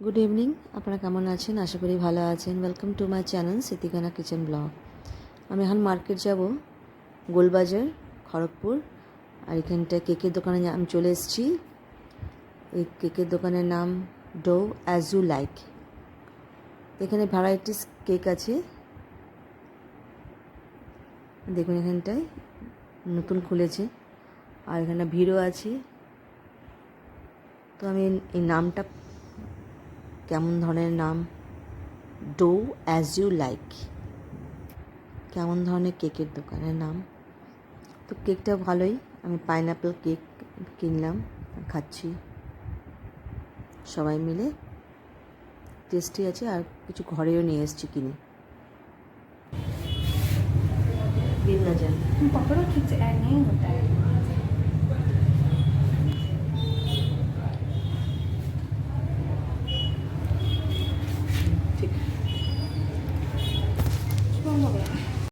Good evening, আপনারা কেমন আছেন? আশা করি ভালো আছেন। Welcome to my channel Sitikana kitchen blog. আমি এখন মার্কেট যাব, গোলবাজার, খড়গপুর। আর এখানটায় কেকের দোকানে আমি চলে এসেছি। এই কেকের দোকানের নাম ডো অ্যাজ ইউ লাইক। এখানে ভ্যারাইটিস কেক আছে, দেখুন এখানটায় নতুন খুলেছে। আর এখানে ভিড়ও আছে। তো আমি এই নামটা কেমন ধরনের নাম, ডো অ্যাজ ইউ লাইক, কেমন ধরনের কেকের দোকানের নাম। তো কেকটা ভালোই, আমি পাইনঅ্যাপেল কেক কিনলাম, খাচ্ছি সবাই মিলে, টেস্টি আছে। আর কিছু ঘরেও নিয়ে এসেছি কিনে। बिन न जाए पकड़ो ठीक से ऐड नहीं होता है। ठीक हो गया।